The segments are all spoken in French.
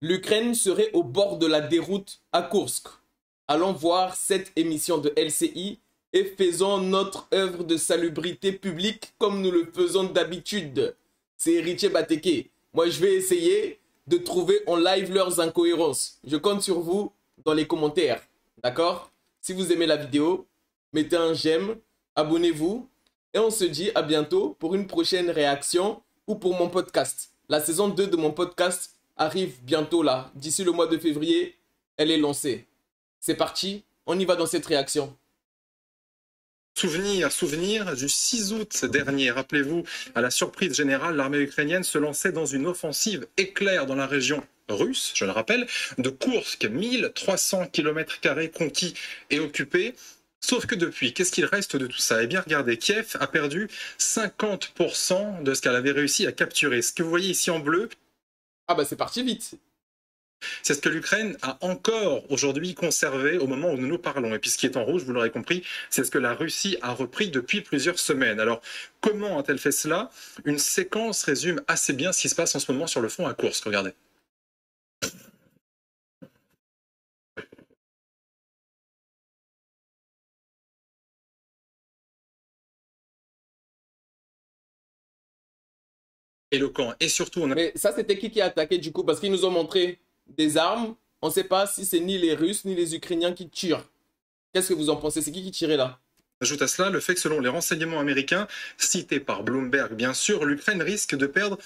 L'Ukraine serait au bord de la déroute à Kursk. Allons voir cette émission de LCI et faisons notre œuvre de salubrité publique comme nous le faisons d'habitude. C'est Héritier Bateke. Moi, je vais essayer de trouver en live leurs incohérences. Je compte sur vous dans les commentaires. D'accord? Si vous aimez la vidéo, mettez un j'aime, abonnez-vous et on se dit à bientôt pour une prochaine réaction ou pour mon podcast. La saison 2 de mon podcast arrive bientôt là. D'ici le mois de février, elle est lancée. C'est parti, on y va dans cette réaction. Souvenir du 6 août dernier. Rappelez-vous, à la surprise générale, l'armée ukrainienne se lançait dans une offensive éclair dans la région russe, je le rappelle, de Kursk, 1300 km² conquis et occupés. Sauf que depuis, qu'est-ce qu'il reste de tout ça? Eh bien, regardez, Kiev a perdu 50% de ce qu'elle avait réussi à capturer. Ce que vous voyez ici en bleu, ah bah c'est parti vite. c'est ce que l'Ukraine a encore aujourd'hui conservé au moment où nous nous parlons. Et puis ce qui est en rouge, vous l'aurez compris, c'est ce que la Russie a repris depuis plusieurs semaines. Alors, comment a-t-elle fait cela? Une séquence résume assez bien ce qui se passe en ce moment sur le front à Kursk. Regardez. Éloquent. Et surtout, on a... Mais ça, c'était qui a attaqué du coup? Parce qu'ils nous ont montré des armes. On ne sait pas si c'est ni les Russes ni les Ukrainiens qui tirent. Qu'est-ce que vous en pensez? C'est qui tirait là? Ajoute à cela le fait que selon les renseignements américains, cités par Bloomberg bien sûr, l'Ukraine risque de perdre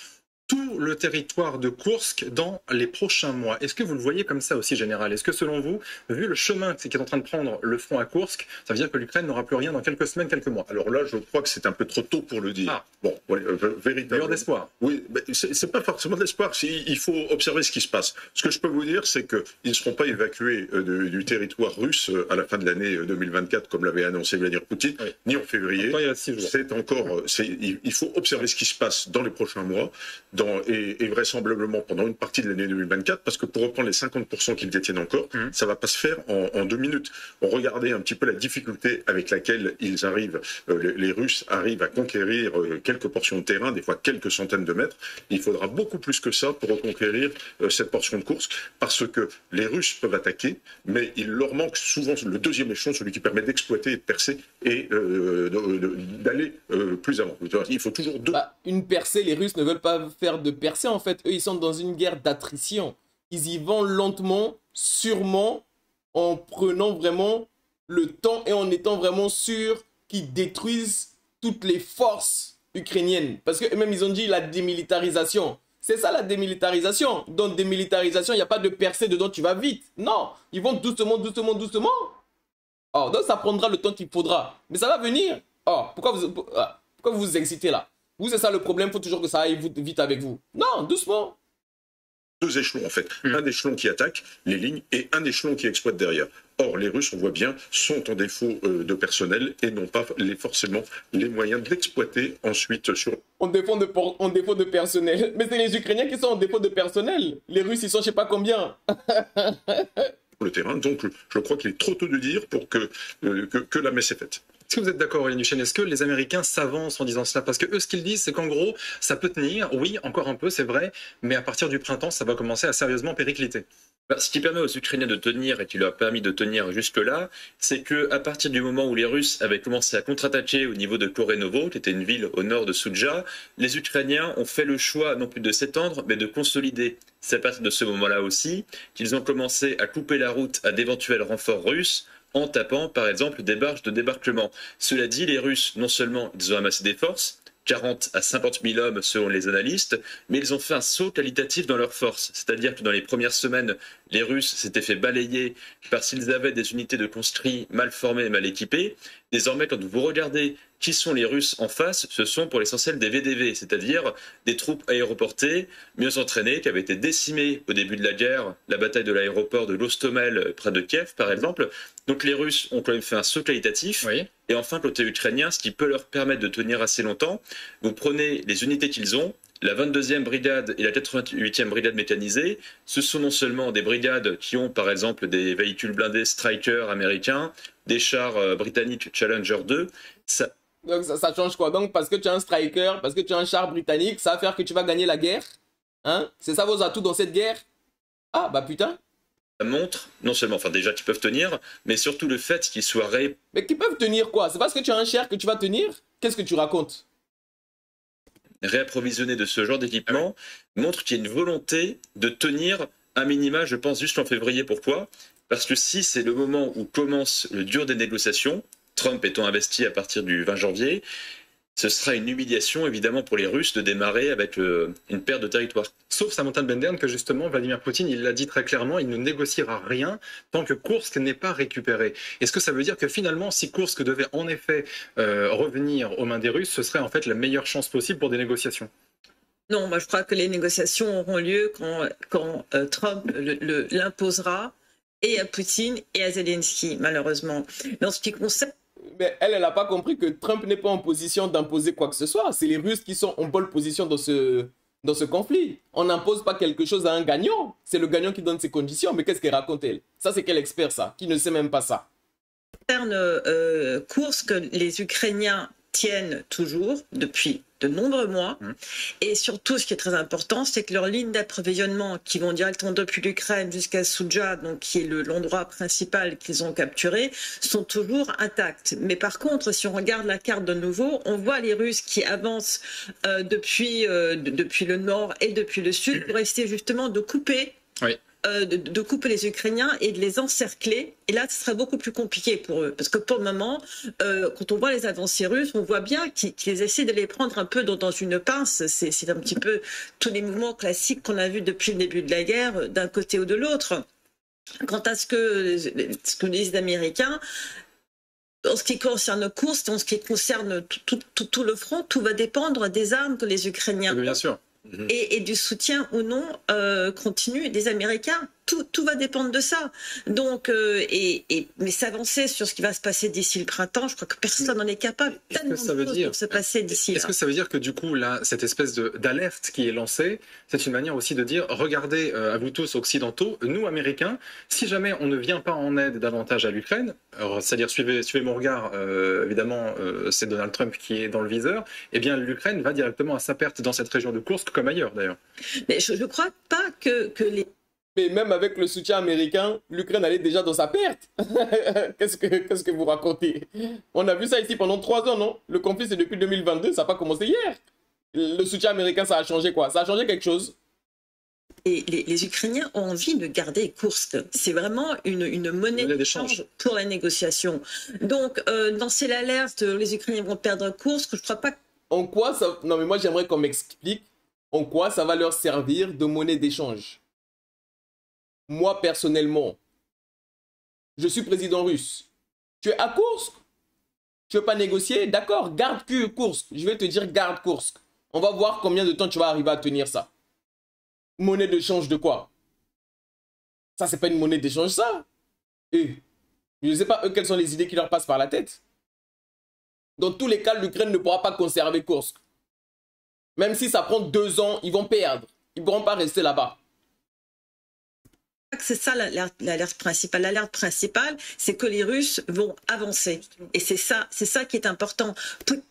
tout le territoire de Kursk dans les prochains mois. Est-ce que vous le voyez comme ça aussi, général? Est-ce que selon vous, vu le chemin qui est en train de prendre le front à Kursk, ça veut dire que l'Ukraine n'aura plus rien dans quelques semaines, quelques mois? Alors là, je crois que c'est un peu trop tôt pour le dire. Ah. Bon, ouais, véritablement. Lueur d'espoir. Oui, c'est pas forcément de l'espoir. Il faut observer ce qui se passe. Ce que je peux vous dire, c'est qu'ils ne seront pas évacués du territoire russe à la fin de l'année 2024, comme l'avait annoncé Vladimir Poutine, oui, ni en février. Encore, il y a 6 jours. C'est encore. Il faut observer ce qui se passe dans les prochains mois, et vraisemblablement pendant une partie de l'année 2024, parce que pour reprendre les 50% qu'ils détiennent encore, ça va pas se faire en 2 minutes. On regardait un petit peu la difficulté avec laquelle ils arrivent, les Russes arrivent à conquérir quelques portions de terrain, des fois quelques centaines de mètres. Il faudra beaucoup plus que ça pour reconquérir cette portion de Kursk, parce que les Russes peuvent attaquer, mais il leur manque souvent le deuxième échelon, celui qui permet d'exploiter et de percer et d'aller plus avant. Il faut toujours deux. Bah, une percée, les Russes ne veulent pas faire de percée en fait. Eux, ils sont dans une guerre d'attrition. Ils y vont lentement, sûrement, en prenant vraiment le temps et en étant vraiment sûrs qu'ils détruisent toutes les forces ukrainiennes. Parce que même ils ont dit la démilitarisation. C'est ça la démilitarisation. Dans démilitarisation, il n'y a pas de percée dedans, tu vas vite. Non, ils vont doucement, doucement, doucement. Oh, donc ça prendra le temps qu'il faudra. Mais ça va venir. Oh, pourquoi vous vous excitez là? Vous, c'est ça le problème, il faut toujours que ça aille vite avec vous. Non, doucement. 2 échelons en fait. Un échelon qui attaque les lignes et un échelon qui exploite derrière. Or, les Russes, on voit bien, sont en défaut de personnel et n'ont pas forcément les moyens de l'exploiter ensuite sur... En défaut de personnel. Mais c'est les Ukrainiens qui sont en défaut de personnel. Les Russes, ils sont je sais pas combien. le terrain. Donc, je crois qu'il est trop tôt de dire pour que la messe est faite. Est-ce que vous êtes d'accord, Aurélien Duchesne? Est-ce que les Américains s'avancent en disant cela? Parce que eux, ce qu'ils disent, c'est qu'en gros, ça peut tenir, oui, encore un peu, c'est vrai, mais à partir du printemps, ça va commencer à sérieusement péricliter. Ce qui permet aux Ukrainiens de tenir et qui leur a permis de tenir jusque-là, c'est qu'à partir du moment où les Russes avaient commencé à contre-attaquer au niveau de Korenovo, qui était une ville au nord de Soudja, les Ukrainiens ont fait le choix non plus de s'étendre, mais de consolider. C'est à partir de ce moment-là aussi qu'ils ont commencé à couper la route à d'éventuels renforts russes, en tapant par exemple des barges de débarquement. Cela dit, les Russes, non seulement ils ont amassé des forces, 40 à 50 000 hommes selon les analystes, mais ils ont fait un saut qualitatif dans leurs forces. C'est-à-dire que dans les premières semaines, les Russes s'étaient fait balayer parce qu'ils avaient des unités de conscrits mal formées et mal équipées. Désormais, quand vous regardez qui sont les Russes en face, ce sont pour l'essentiel des VDV, c'est-à-dire des troupes aéroportées, mieux entraînées, qui avaient été décimées au début de la guerre, la bataille de l'aéroport de Lostomel près de Kiev par exemple. Donc les Russes ont quand même fait un saut qualitatif. Oui. Et enfin, côté ukrainien, ce qui peut leur permettre de tenir assez longtemps, vous prenez les unités qu'ils ont, la 22e brigade et la 88e brigade mécanisée, ce sont non seulement des brigades qui ont par exemple des véhicules blindés Stryker américains, des chars britanniques Challenger 2, Donc ça change quoi? Donc parce que tu as un Striker, parce que tu as un char britannique, ça va faire que tu vas gagner la guerre? Hein? C'est ça vos atouts dans cette guerre? Ah, bah putain. Ça montre, non seulement, enfin déjà qu'ils peuvent tenir, mais surtout le fait qu'ils soient Mais qu'ils peuvent tenir quoi? C'est parce que tu as un cher que tu vas tenir? Qu'est-ce que tu racontes? réapprovisionnés de ce genre d'équipement, montre qu'il y a une volonté de tenir un minima, je pense, juste en février. Pourquoi? Parce que si c'est le moment où commence le dur des négociations, Trump étant investi à partir du 20 janvier, ce sera une humiliation évidemment pour les Russes de démarrer avec une perte de territoire. Sauf Samantha Bendern que justement Vladimir Poutine, il l'a dit très clairement, il ne négociera rien tant que Koursk n'est pas récupéré. Est-ce que ça veut dire que finalement, si Koursk devait en effet revenir aux mains des Russes, ce serait en fait la meilleure chance possible pour des négociations? Non, moi je crois que les négociations auront lieu quand Trump l'imposera et à Poutine et à Zelensky, malheureusement. Mais en ce qui concerne... Mais elle n'a pas compris que Trump n'est pas en position d'imposer quoi que ce soit. C'est les Russes qui sont en bonne position dans ce conflit. On n'impose pas quelque chose à un gagnant. C'est le gagnant qui donne ses conditions. Mais qu'est-ce qu'elle raconte, elle? Ça, c'est quel expert, ça? Qui ne sait même pas ça? Concerne Koursk, les Ukrainiens tiennent toujours depuis de nombreux mois. Et surtout, ce qui est très important, c'est que leurs lignes d'approvisionnement qui vont directement depuis l'Ukraine jusqu'à Soudja, donc qui est l'endroit principal qu'ils ont capturé, sont toujours intactes. Mais par contre, si on regarde la carte de nouveau, on voit les Russes qui avancent depuis le nord et depuis le sud pour essayer justement de couper. Oui. De couper les Ukrainiens et de les encercler. Et là, ce serait beaucoup plus compliqué pour eux. Parce que pour le moment, quand on voit les avancées russes, on voit bien qu'ils essaient de les prendre un peu dans une pince. C'est un petit peu tous les mouvements classiques qu'on a vus depuis le début de la guerre, d'un côté ou de l'autre. Quant à ce que disent les Américains, en ce qui concerne Koursk, en ce qui concerne tout le front, tout va dépendre des armes que les Ukrainiens ont. Bien sûr. Et du soutien ou non continu des Américains. Tout va dépendre de ça. Donc, mais s'avancer sur ce qui va se passer d'ici le printemps, je crois que personne n'en est capable. Tellement de choses pour se passer d'ici là. Est-ce que ça veut dire que du coup, là, cette espèce d'alerte qui est lancée, c'est une manière aussi de dire, regardez, à vous tous occidentaux, nous Américains, si jamais on ne vient pas en aide davantage à l'Ukraine, c'est-à-dire suivez mon regard, évidemment, c'est Donald Trump qui est dans le viseur, eh bien l'Ukraine va directement à sa perte dans cette région de Koursk comme ailleurs d'ailleurs. Mais je ne crois pas que les... Mais même avec le soutien américain, l'Ukraine allait déjà dans sa perte. Qu'est-ce que vous racontez? On a vu ça ici pendant 3 ans, non? Le conflit, c'est depuis 2022, ça n'a pas commencé hier. Le soutien américain, ça a changé quoi? Ça a changé quelque chose? Et les Ukrainiens ont envie de garder Koursk. C'est vraiment une monnaie d'échange pour la négociation. Donc, lancer l'alerte, les Ukrainiens vont perdre Koursk, je ne crois pas... En quoi ça... Non, mais moi, j'aimerais qu'on m'explique en quoi ça va leur servir de monnaie d'échange. Moi, personnellement, je suis président russe. Tu es à Koursk? Tu veux pas négocier? D'accord, garde Koursk. Je vais te dire garde Koursk. On va voir combien de temps tu vas arriver à tenir ça. Monnaie d'échange de quoi? Ça, c'est pas une monnaie d'échange, ça. Et je ne sais pas, eux, quelles sont les idées qui leur passent par la tête. Dans tous les cas, l'Ukraine ne pourra pas conserver Koursk. Même si ça prend 2 ans, ils vont perdre. Ils ne pourront pas rester là-bas. C'est ça l'alerte principale. L'alerte principale, c'est que les Russes vont avancer. Et c'est ça qui est important.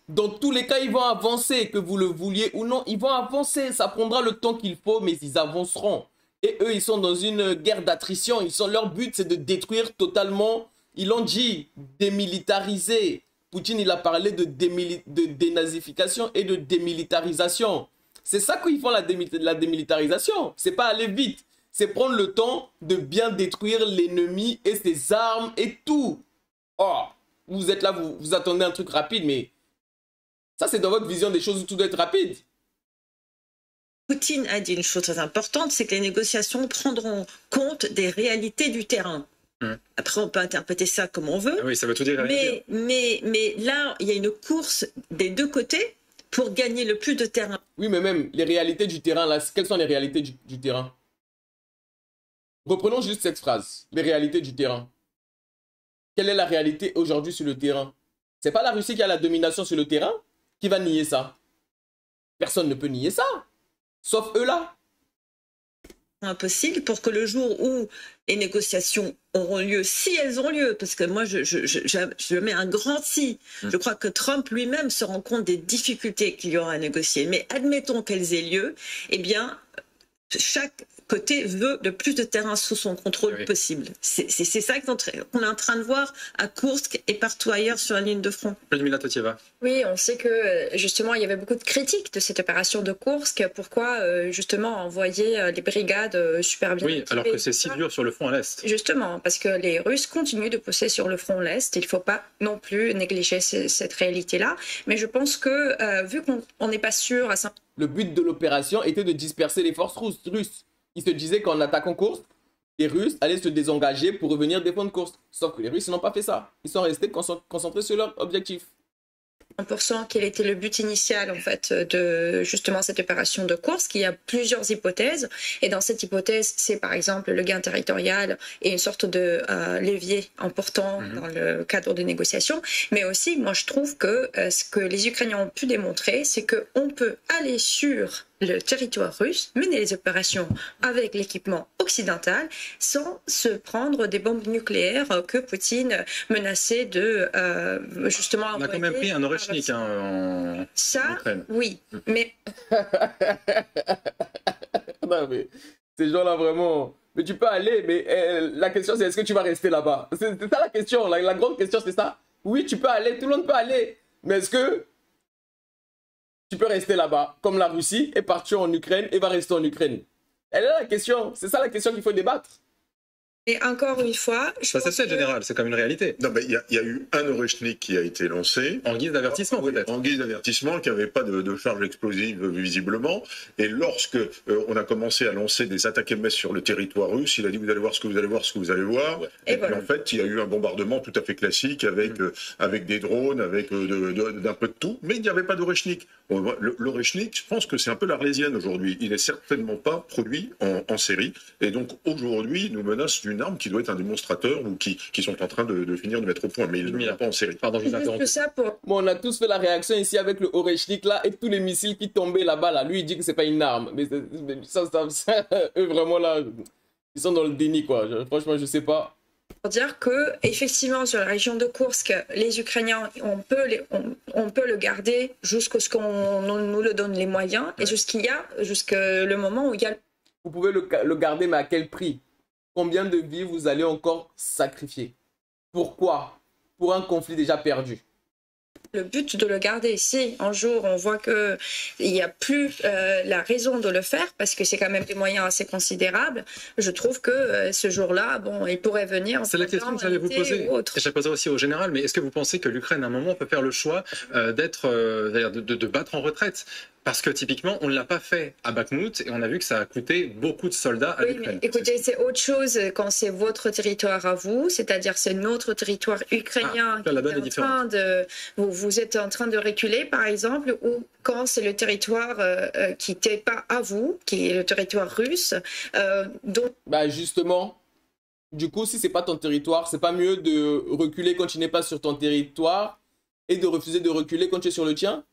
Dans tous les cas, ils vont avancer, que vous le vouliez ou non. Ils vont avancer. Ça prendra le temps qu'il faut, mais ils avanceront. Et eux, ils sont dans une guerre d'attrition. Leur but, c'est de détruire totalement. Ils l'ont dit, démilitariser. Poutine, il a parlé de dénazification et de démilitarisation. C'est ça qu'ils font la démilitarisation. C'est pas aller vite. C'est prendre le temps de bien détruire l'ennemi et ses armes et tout. Oh, vous êtes là, vous attendez un truc rapide, mais ça, c'est dans votre vision des choses où tout doit être rapide. Poutine a dit une chose très importante, c'est que les négociations prendront compte des réalités du terrain. Après, on peut interpréter ça comme on veut. Oui, ça veut tout dire. Mais là, il y a une course des deux côtés pour gagner le plus de terrain. Oui, mais même les réalités du terrain, là, quelles sont les réalités du terrain? Reprenons juste cette phrase, les réalités du terrain. Quelle est la réalité aujourd'hui sur le terrain? C'est pas la Russie qui a la domination sur le terrain qui va nier ça. Personne ne peut nier ça, sauf eux là. Impossible pour que le jour où les négociations auront lieu, si elles ont lieu, parce que moi je mets un grand si, je crois que Trump lui-même se rend compte des difficultés qu'il y aura à négocier, mais admettons qu'elles aient lieu, eh bien côté, veut le plus de terrain sous son contrôle possible. C'est ça qu'on est en train de voir à Koursk et partout ailleurs sur la ligne de front. Ludmila Totieva. Oui, on sait que justement il y avait beaucoup de critiques de cette opération de Koursk. Pourquoi justement envoyer les brigades super bien équipées, alors que c'est si dur sur le front à l'est. Justement, parce que les Russes continuent de pousser sur le front l'est. Il ne faut pas non plus négliger cette réalité-là. Mais je pense que vu qu'on n'est pas sûr à 100%. Le but de l'opération était de disperser les forces russes. Ils se disaient qu'en attaquant Koursk, les Russes allaient se désengager pour revenir défendre Koursk. Sauf que les Russes n'ont pas fait ça. Ils sont restés concentrés sur leur objectif. 100%, quel était le but initial en fait de justement cette opération de Koursk. Il y a plusieurs hypothèses et dans cette hypothèse c'est par exemple le gain territorial et une sorte de levier important dans le cadre des négociations, mais aussi moi je trouve que ce que les Ukrainiens ont pu démontrer c'est qu'on peut aller sur le territoire russe, mener les opérations avec l'équipement occidental sans se prendre des bombes nucléaires que Poutine menaçait de justement on a quand même pris un Oreshnik en Ukraine. Oui, mais... Non, mais ces gens-là vraiment... Mais tu peux aller, mais la question c'est est-ce que tu vas rester là-bas? C'est ça la question, la grande question c'est ça. Oui, tu peux aller, tout le monde peut aller, mais est-ce que tu peux rester là-bas, comme la Russie est partie en Ukraine et va rester en Ukraine? Elle est là la question, c'est ça la question qu'il faut débattre. Et encore une fois... Ça c'est fait, général, c'est comme une réalité. Non, mais il y a eu un Oreshnik qui a été lancé. En guise d'avertissement, peut-être. En guise d'avertissement, qui n'avait pas de charge explosive visiblement. Et lorsque on a commencé à lancer des attaques MS sur le territoire russe, il a dit vous allez voir ce que vous allez voir, ce que vous allez voir. Ouais. Et puis en fait, il y a eu un bombardement tout à fait classique avec, avec des drones, avec d'un peu de tout. Mais il n'y avait pas d'Oreshnik. L'Oreshnik, je pense que c'est un peu l'Arlésienne aujourd'hui. Il n'est certainement pas produit en série. Et donc aujourd'hui, nous menace une arme qui doit être un démonstrateur ou qui sont en train de finir de mettre au point, mais il ne l'a pas en série. Pardon, je vous interromps. Bon, on a tous fait la réaction ici avec le Oreshnik là et tous les missiles qui tombaient là-bas là. Lui il dit que c'est pas une arme, mais ça eux vraiment là, ils sont dans le déni quoi. Franchement je sais pas. Pour dire que effectivement sur la région de Koursk, les Ukrainiens on peut le garder jusqu'à ce qu'on nous le donne les moyens et jusqu'à le moment où il y a. Vous pouvez le garder, mais à quel prix? Combien de vies vous allez encore sacrifier? Pourquoi? Pour un conflit déjà perdu. Le but de le garder, si un jour on voit qu'il n'y a plus la raison de le faire, parce que c'est quand même des moyens assez considérables, je trouve que ce jour-là, bon, il pourrait venir... C'est la question que j'allais vous poser, et je la posais aussi au général, mais est-ce que vous pensez que l'Ukraine, à un moment, peut faire le choix de battre en retraite? Parce que typiquement, on ne l'a pas fait à Bakhmout et on a vu que ça a coûté beaucoup de soldats à l'Ukraine. Écoutez, c'est autre chose quand c'est votre territoire à vous, c'est-à-dire c'est notre territoire ukrainien vous êtes en train de reculer, par exemple, ou quand c'est le territoire qui n'était pas à vous, qui est le territoire russe. Bah justement, du coup, si c'est pas ton territoire, c'est pas mieux de reculer quand tu n'es pas sur ton territoire et de refuser de reculer quand tu es sur le tien?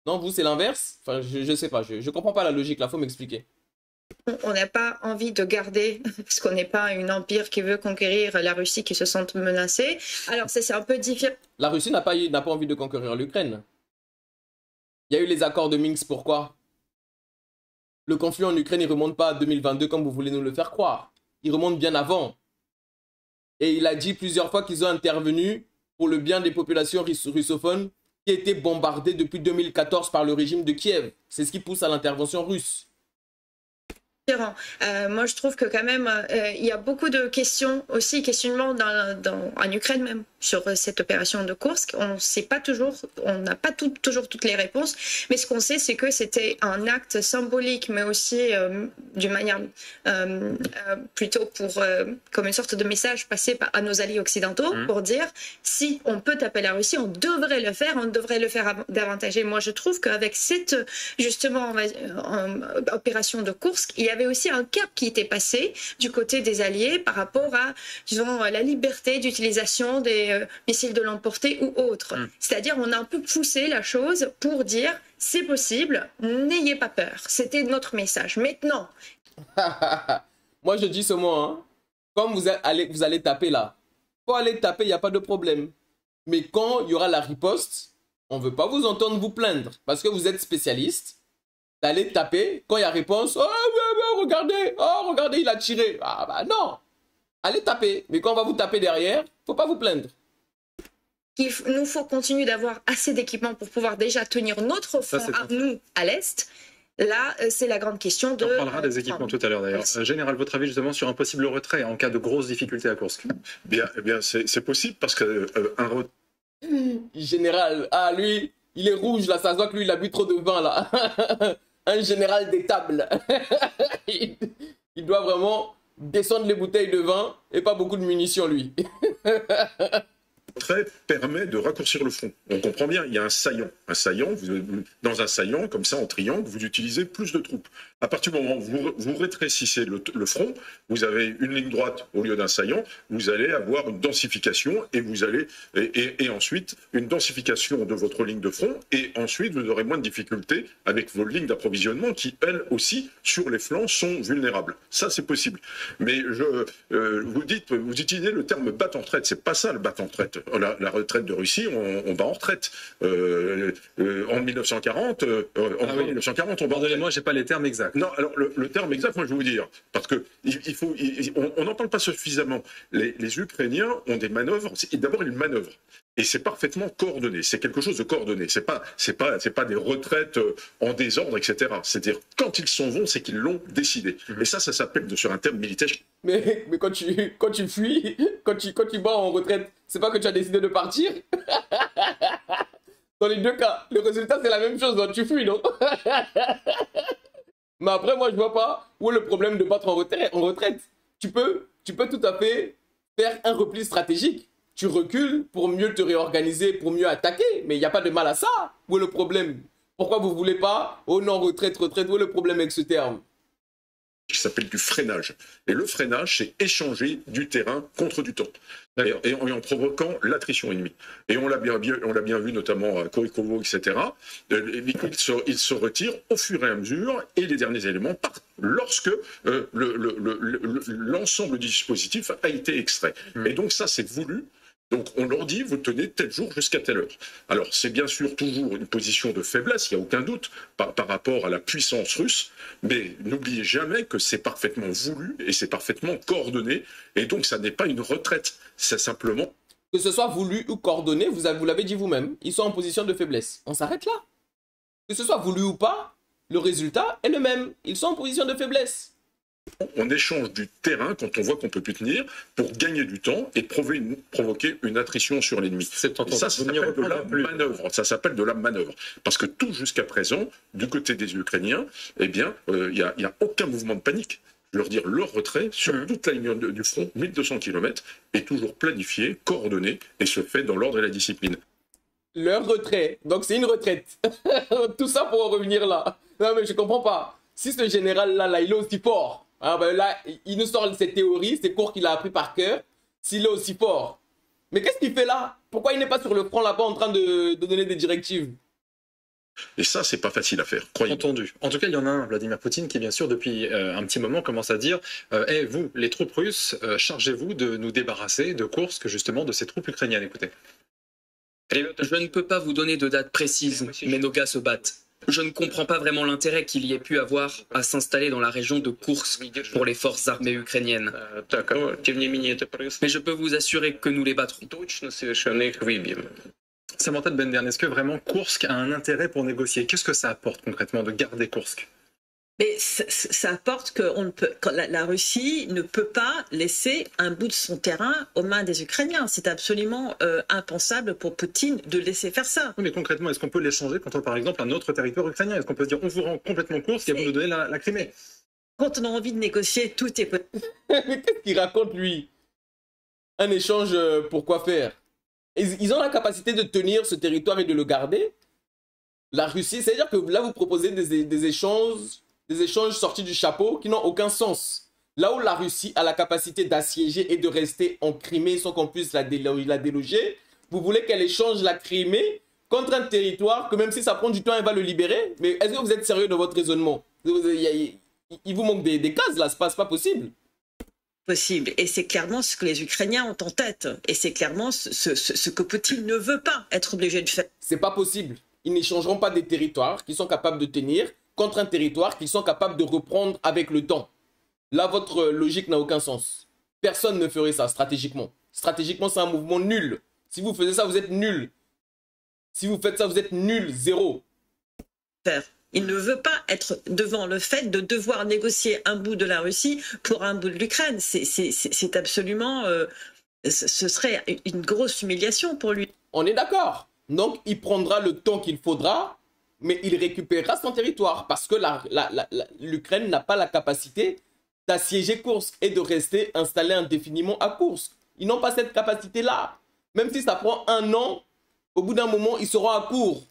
Non, vous, c'est l'inverse? Enfin, je sais pas, je comprends pas la logique, là, faut m'expliquer. On n'a pas envie de garder, parce qu'on n'est pas un empire qui veut conquérir la Russie qui se sent menacée. Alors, c'est un peu différent. La Russie n'a pas envie de conquérir l'Ukraine. Il y a eu les accords de Minsk, pourquoi? Le conflit en Ukraine, il remonte pas à 2022 comme vous voulez nous le faire croire. Il remonte bien avant. Et il a dit plusieurs fois qu'ils ont intervenu pour le bien des populations russophones qui étaient bombardées depuis 2014 par le régime de Kiev. C'est ce qui pousse à l'intervention russe. Moi, je trouve que quand même, il y a beaucoup de questionnements en Ukraine même, sur cette opération de Koursk. On n'a pas toujours toutes les réponses, mais ce qu'on sait, c'est que c'était un acte symbolique, mais aussi d'une manière plutôt comme une sorte de message passé à nos alliés occidentaux pour dire si on peut taper la Russie, on devrait le faire davantage. Et moi, je trouve qu'avec cette justement opération de Koursk, il y avait aussi un cap qui était passé du côté des alliés par rapport à, disons, la liberté d'utilisation des missiles de l'emporter ou autres. C'est-à-dire, on a un peu poussé la chose pour dire, c'est possible, n'ayez pas peur. C'était notre message. Maintenant... Moi, je dis ce mot, hein. Comme vous allez taper là, pour aller taper, il n'y a pas de problème. Mais quand il y aura la riposte, on ne veut pas vous entendre vous plaindre, parce que vous êtes spécialiste. D'aller taper, quand il y a réponse, oh, regardez, il a tiré. Ah bah non. Allez taper. Mais quand on va vous taper derrière, faut pas vous plaindre. Il nous faut continuer d'avoir assez d'équipements pour pouvoir déjà tenir notre front à nous à l'Est. Là, c'est la grande question de... On parlera des équipements tout à l'heure d'ailleurs. Général, votre avis justement sur un possible retrait en cas de grosses difficultés à Kursk? Eh bien, c'est possible parce que Général, ah lui, il est rouge là, ça se voit que lui il a bu trop de vin là. Un général d'étable. Il doit vraiment descendre les bouteilles de vin et pas beaucoup de munitions lui. retrait permet de raccourcir le front. On comprend bien, il y a un saillant. Dans un saillant, comme ça, en triangle, vous utilisez plus de troupes. À partir du moment où vous rétrécissez le front, vous avez une ligne droite au lieu d'un saillant, vous allez avoir une densification et ensuite une densification de votre ligne de front, et ensuite vous aurez moins de difficultés avec vos lignes d'approvisionnement qui, elles aussi, sur les flancs, sont vulnérables. Ça, c'est possible. Mais vous utilisez le terme battre en retraite. C'est pas ça le battre en retraite. La retraite de Russie, on bat en retraite. En 1940, en 1940, on bat en retraite. Moi, j'ai pas les termes exacts. Non, alors le terme exact, moi je vais vous dire, parce que on n'en parle pas suffisamment. Les Ukrainiens ont des manœuvres. D'abord, ils manœuvrent. Et c'est parfaitement coordonné. C'est quelque chose de coordonné. C'est pas des retraites en désordre, etc. C'est-à-dire, quand ils s'en vont, c'est qu'ils l'ont décidé. Et ça s'appelle sur un terme militaire. Mais quand tu fuis, quand tu vas en retraite, c'est pas que tu as décidé de partir. Dans les deux cas, le résultat c'est la même chose. Donc tu fuis, non? Mais après, moi je vois pas où est le problème de battre en retraite. Tu peux tout à fait faire un repli stratégique. Tu recules pour mieux te réorganiser, pour mieux attaquer. Mais il n'y a pas de mal à ça. Où est le problème? Pourquoi vous ne voulez pas? Oh non, retraite. Où est le problème avec ce terme? Qui s'appelle du freinage. Et le freinage, c'est échanger du terrain contre du temps. Et en provoquant l'attrition ennemie. Et on l'a bien vu notamment à Korikovo, etc. Il se retire au fur et à mesure et les derniers éléments partent lorsque l'ensemble du dispositif a été extrait. Et donc ça, c'est voulu. Donc on leur dit, vous tenez tel jour jusqu'à telle heure. Alors c'est bien sûr toujours une position de faiblesse, il n'y a aucun doute, par rapport à la puissance russe, mais n'oubliez jamais que c'est parfaitement voulu et c'est parfaitement coordonné, et donc ça n'est pas une retraite, c'est simplement... Que ce soit voulu ou coordonné, vous l'avez dit vous-même, ils sont en position de faiblesse. On s'arrête là. Que ce soit voulu ou pas, le résultat est le même, ils sont en position de faiblesse. On échange du terrain quand on voit qu'on ne peut plus tenir pour gagner du temps et provoquer une attrition sur l'ennemi. Ça s'appelle de la manœuvre. Ça s'appelle de la manœuvre. Parce que tout jusqu'à présent, du côté des Ukrainiens, eh bien, il n'y a aucun mouvement de panique. Je veux leur dire, leur retrait sur toute la ligne du front, 1200 km, est toujours planifié, coordonné et se fait dans l'ordre et la discipline. Leur retrait, donc c'est une retraite. Tout ça pour en revenir là. Non mais je comprends pas. Si ce général-là, il est aussi fort, ah ben là, il nous sort cette théorie, ces cours qu'il a appris par cœur, s'il est aussi fort. Mais qu'est-ce qu'il fait là? Pourquoi il n'est pas sur le front là-bas en train de donner des directives? Et ça, c'est pas facile à faire, croyez-moi. Entendu. En tout cas, il y en a un, Vladimir Poutine, qui bien sûr, depuis un petit moment, commence à dire vous, les troupes russes, chargez-vous de nous débarrasser de Kursk, justement, de ces troupes ukrainiennes. Écoutez. Je ne peux pas vous donner de date précise, mais nos gars se battent. Je ne comprends pas vraiment l'intérêt qu'il y ait pu avoir à s'installer dans la région de Kursk pour les forces armées ukrainiennes. Mais je peux vous assurer que nous les battrons. Samantha Bender, est-ce que vraiment Kursk a un intérêt pour négocier? Qu'est-ce que ça apporte concrètement de garder Kursk? Mais ça apporte que la Russie ne peut pas laisser un bout de son terrain aux mains des Ukrainiens. C'est absolument impensable pour Poutine de laisser faire ça. Oui, mais concrètement, est-ce qu'on peut l'échanger contre, par exemple, un autre territoire ukrainien? Est-ce qu'on peut se dire, on vous rend complètement Kursk et vous nous donnez la Crimée? Quand on a envie de négocier, tout est possible. Mais qu'est-ce qu'il raconte, lui? Un échange pour quoi faire? Ils ont la capacité de tenir ce territoire et de le garder. La Russie, c'est-à-dire que là, vous proposez des échanges sortis du chapeau qui n'ont aucun sens. Là où la Russie a la capacité d'assiéger et de rester en Crimée sans qu'on puisse la déloger, vous voulez qu'elle échange la Crimée contre un territoire que même si ça prend du temps, elle va le libérer? Mais est-ce que vous êtes sérieux dans votre raisonnement? Il vous manque des cases là, c'est pas possible. Possible. Et c'est clairement ce que les Ukrainiens ont en tête. Et c'est clairement ce que Poutine ne veut pas être obligé de faire. C'est pas possible. Ils n'échangeront pas des territoires qu'ils sont capables de tenir contre un territoire qu'ils sont capables de reprendre avec le temps. Là, votre logique n'a aucun sens. Personne ne ferait ça stratégiquement. Stratégiquement, c'est un mouvement nul. Si vous faisiez ça, vous êtes nul. Si vous faites ça, vous êtes nul, zéro. Il ne veut pas être devant le fait de devoir négocier un bout de la Russie pour un bout de l'Ukraine. C'est absolument... ce serait une grosse humiliation pour lui. On est d'accord. Donc, il prendra le temps qu'il faudra, mais il récupérera son territoire parce que l'Ukraine n'a pas la capacité d'assiéger Koursk et de rester installé indéfiniment à Koursk. Ils n'ont pas cette capacité-là. Même si ça prend 1 an, au bout d'un moment, ils seront à court.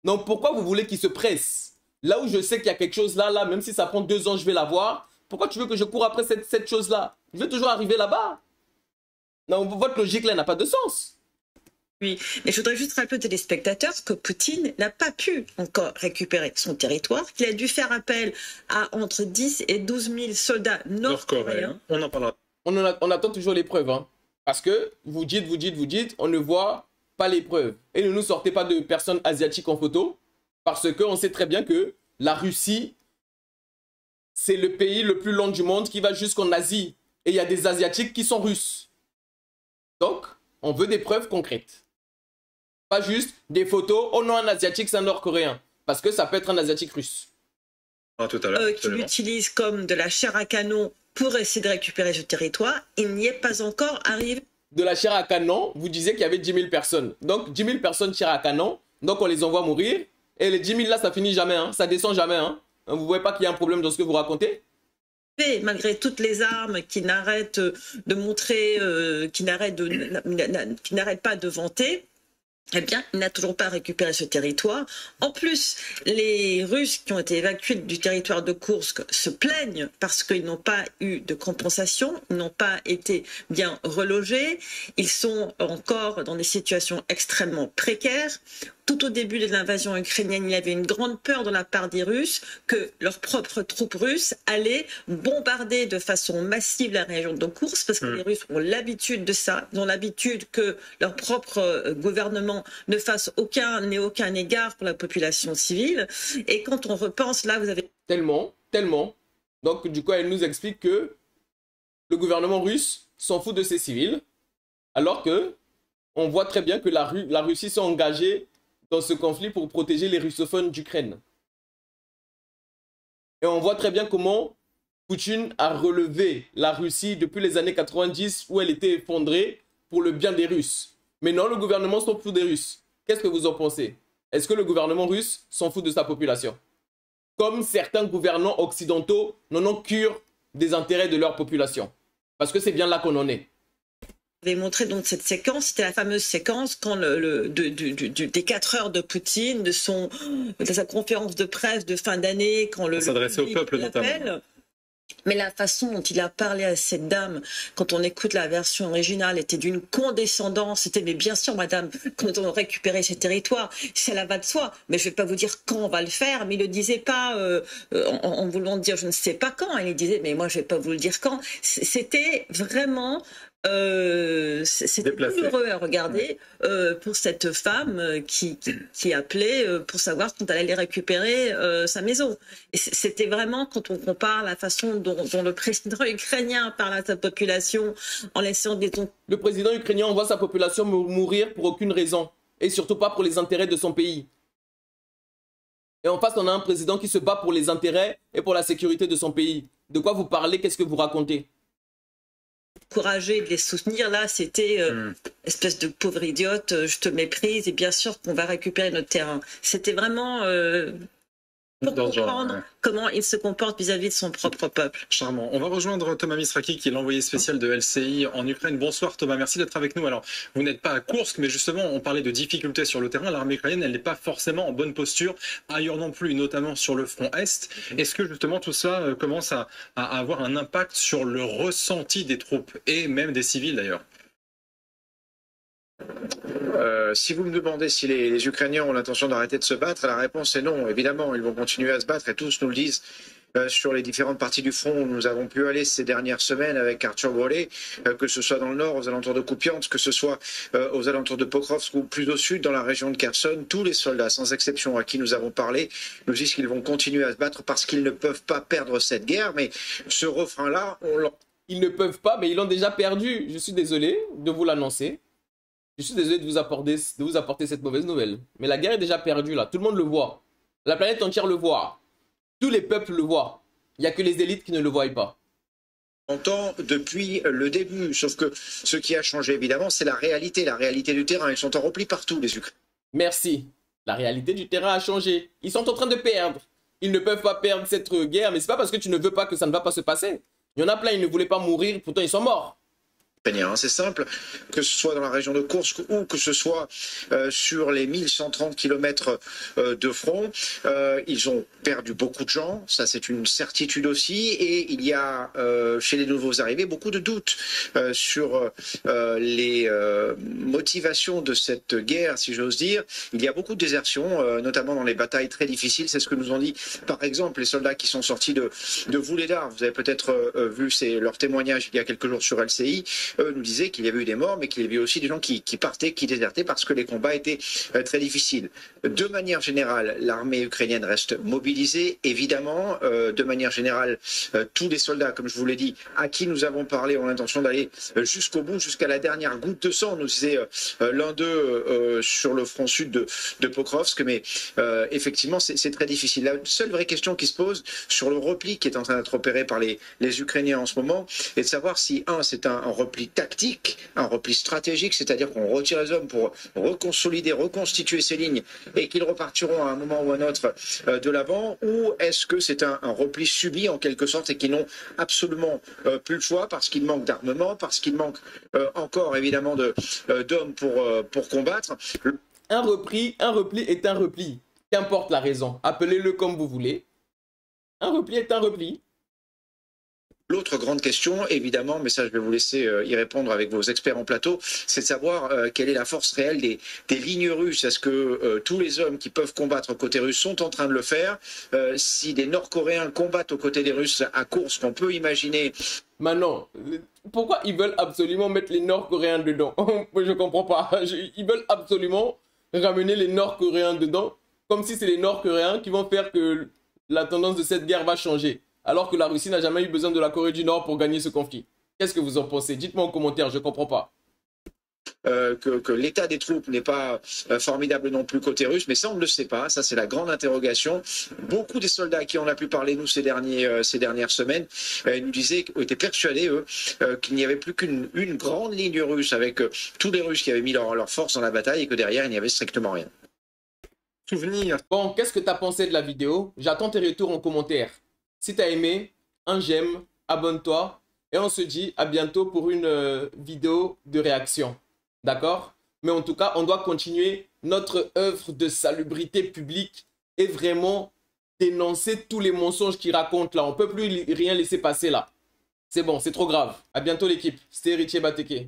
Donc, pourquoi vous voulez qu'ils se pressent? Là où je sais qu'il y a quelque chose là, même si ça prend 2 ans, je vais l'avoir. Pourquoi tu veux que je cours après cette chose-là? Je vais toujours arriver là-bas. Non, votre logique là n'a pas de sens. Oui, mais je voudrais juste rappeler aux téléspectateurs que Poutine n'a pas pu encore récupérer son territoire, qu'il a dû faire appel à entre 10 et 12 000 soldats nord-coréens. On en parlera. On attend toujours les preuves, hein. Parce que vous dites, on ne voit pas les preuves. Et ne nous sortez pas de personnes asiatiques en photo, parce qu'on sait très bien que la Russie, c'est le pays le plus long du monde qui va jusqu'en Asie. Et il y a des Asiatiques qui sont russes. Donc, on veut des preuves concrètes. Pas juste des photos, oh non, un Asiatique, c'est un Nord-Coréen. Parce que ça peut être un Asiatique russe. Ah, tout à l'heure. Qui l'utilise comme de la chair à canon pour essayer de récupérer ce territoire, il n'y est pas encore arrivé. De la chair à canon, vous disiez qu'il y avait 10 000 personnes. Donc, 10 000 personnes chair à canon, donc on les envoie mourir. Et les 10 000 là, ça finit jamais, hein. Ça descend jamais. Hein. Vous ne voyez pas qu'il y a un problème dans ce que vous racontez? Malgré toutes les armes qui n'arrêtent de montrer, qui n'arrêtent pas de vanter, eh bien, il n'a toujours pas récupéré ce territoire. En plus, les Russes qui ont été évacués du territoire de Koursk se plaignent parce qu'ils n'ont pas eu de compensation, ils n'ont pas été bien relogés, ils sont encore dans des situations extrêmement précaires. Tout au début de l'invasion ukrainienne, il y avait une grande peur de la part des Russes que leurs propres troupes russes allaient bombarder de façon massive la région de Koursk, parce que les Russes ont l'habitude de ça. Ils ont l'habitude que leur propre gouvernement ne fasse aucun égard pour la population civile. Et quand on repense, là, vous avez... Tellement. Donc, du coup, elle nous explique que le gouvernement russe s'en fout de ses civils, alors que on voit très bien que la Russie s'est engagée dans ce conflit pour protéger les russophones d'Ukraine. Et on voit très bien comment Poutine a relevé la Russie depuis les années 90 où elle était effondrée pour le bien des Russes. Mais non, le gouvernement s'en fout des Russes. Qu'est-ce que vous en pensez? Est-ce que le gouvernement russe s'en fout de sa population? Comme certains gouvernants occidentaux n'en ont cure des intérêts de leur population. Parce que c'est bien là qu'on en est. Vous avez montré donc cette séquence, c'était la fameuse séquence quand des 4 heures de Poutine, de sa conférence de presse de fin d'année, quand le s'adressait au peuple notamment. Mais la façon dont il a parlé à cette dame, quand on écoute la version originale, était d'une condescendance. C'était, mais bien sûr, madame, quand on récupérer ces territoires, cela va de soi. Mais je ne vais pas vous dire quand on va le faire. Mais il ne le disait pas en voulant dire je ne sais pas quand. Il disait, mais moi, je ne vais pas vous le dire quand. C'était vraiment... c'était douloureux à regarder pour cette femme qui appelait pour savoir quand elle allait récupérer sa maison. Et c'était vraiment, quand on compare la façon dont le président ukrainien parle à sa population en laissant des tons... Le président ukrainien envoie sa population mourir pour aucune raison, et surtout pas pour les intérêts de son pays. Et en face, on a un président qui se bat pour les intérêts et pour la sécurité de son pays. De quoi vous parlez? Qu'est-ce que vous racontez? Encourager, de les soutenir, là, c'était espèce de pauvre idiote, je te méprise, et bien sûr qu'on va récupérer notre terrain. C'était vraiment pour comprendre comment il se comporte vis-à-vis de son propre peuple. Charmant. On va rejoindre Thomas Misraki, qui est l'envoyé spécial de LCI en Ukraine. Bonsoir Thomas, merci d'être avec nous. Alors, vous n'êtes pas à Koursk, mais justement, on parlait de difficultés sur le terrain. L'armée ukrainienne, elle n'est pas forcément en bonne posture ailleurs non plus, notamment sur le front Est. Est-ce que justement tout ça commence à avoir un impact sur le ressenti des troupes et même des civils d'ailleurs? Si vous me demandez si les Ukrainiens ont l'intention d'arrêter de se battre, la réponse est non. Évidemment, ils vont continuer à se battre et tous nous le disent. sur les différentes parties du front où nous avons pu aller ces dernières semaines avec Arthur Grolet, que ce soit dans le nord, aux alentours de Kupiansk, que ce soit aux alentours de Pokrovsk ou plus au sud, dans la région de Kherson, tous les soldats, sans exception, à qui nous avons parlé, nous disent qu'ils vont continuer à se battre parce qu'ils ne peuvent pas perdre cette guerre. Mais ce refrain-là, ils ne peuvent pas, mais ils l'ont déjà perdu. Je suis désolé de vous l'annoncer. Je suis désolé de vous apporter cette mauvaise nouvelle. Mais la guerre est déjà perdue là. Tout le monde le voit. La planète entière le voit. Tous les peuples le voient. Il n'y a que les élites qui ne le voient pas. Entend depuis le début. Sauf que ce qui a changé, évidemment, c'est la réalité du terrain. Ils sont en repli partout, les Ukrainiens. Merci. La réalité du terrain a changé. Ils sont en train de perdre. Ils ne peuvent pas perdre cette guerre, mais c'est pas parce que tu ne veux pas que ça ne va pas se passer. Il y en a plein, ils ne voulaient pas mourir, pourtant ils sont morts. C'est simple, que ce soit dans la région de Kursk ou que ce soit sur les 1130 km de front, ils ont perdu beaucoup de gens, ça c'est une certitude aussi, et il y a chez les nouveaux arrivés beaucoup de doutes sur les motivations de cette guerre, si j'ose dire. Il y a beaucoup de désertions, notamment dans les batailles très difficiles, c'est ce que nous ont dit par exemple les soldats qui sont sortis de Vuhledar. Vous avez peut-être vu leur témoignage il y a quelques jours sur LCI. Eux nous disaient qu'il y avait eu des morts, mais qu'il y avait aussi des gens qui partaient, qui désertaient parce que les combats étaient très difficiles. De manière générale, l'armée ukrainienne reste mobilisée, évidemment. De manière générale, tous les soldats, comme je vous l'ai dit, à qui nous avons parlé, ont l'intention d'aller jusqu'au bout, jusqu'à la dernière goutte de sang, nous disait l'un d'eux sur le front sud de Pokrovsk. Mais effectivement, c'est très difficile. La seule vraie question qui se pose sur le repli qui est en train d'être opéré par les Ukrainiens en ce moment est de savoir si, c'est un repli tactique, un repli stratégique, c'est-à-dire qu'on retire les hommes pour reconsolider, reconstituer ces lignes et qu'ils repartiront à un moment ou à un autre de l'avant, ou est-ce que c'est un repli subi en quelque sorte et qu'ils n'ont absolument plus le choix parce qu'il manque d'armement, parce qu'il manque encore évidemment d'hommes pour combattre. Un repli est un repli. Qu'importe la raison, appelez-le comme vous voulez. Un repli est un repli. L'autre grande question, évidemment, mais ça je vais vous laisser y répondre avec vos experts en plateau, c'est de savoir quelle est la force réelle des lignes russes. Est-ce que tous les hommes qui peuvent combattre côté russe sont en train de le faire? Si des Nord-Coréens combattent aux côtés des Russes à Kursk, on peut imaginer... Maintenant, pourquoi ils veulent absolument mettre les Nord-Coréens dedans? Je comprends pas. Ils veulent absolument ramener les Nord-Coréens dedans, comme si c'est les Nord-Coréens qui vont faire que la tendance de cette guerre va changer. Alors que la Russie n'a jamais eu besoin de la Corée du Nord pour gagner ce conflit. Qu'est-ce que vous en pensez? Dites-moi en commentaire, je ne comprends pas. Que l'état des troupes n'est pas formidable non plus côté russe, mais ça on ne le sait pas, ça c'est la grande interrogation. Beaucoup des soldats à qui on a pu parler nous ces dernières semaines nous disaient, étaient persuadés eux qu'il n'y avait plus qu'une grande ligne russe avec tous les Russes qui avaient mis leur force dans la bataille et que derrière il n'y avait strictement rien. Souvenir. Bon, qu'est-ce que tu as pensé de la vidéo? J'attends tes retours en commentaire. Si tu as aimé, un j'aime, abonne-toi et on se dit à bientôt pour une vidéo de réaction. D'accord? Mais en tout cas, on doit continuer notre œuvre de salubrité publique et vraiment dénoncer tous les mensonges qu'ils racontent là. On ne peut plus rien laisser passer là. C'est bon, c'est trop grave. À bientôt l'équipe. C'était Héritier Bateke.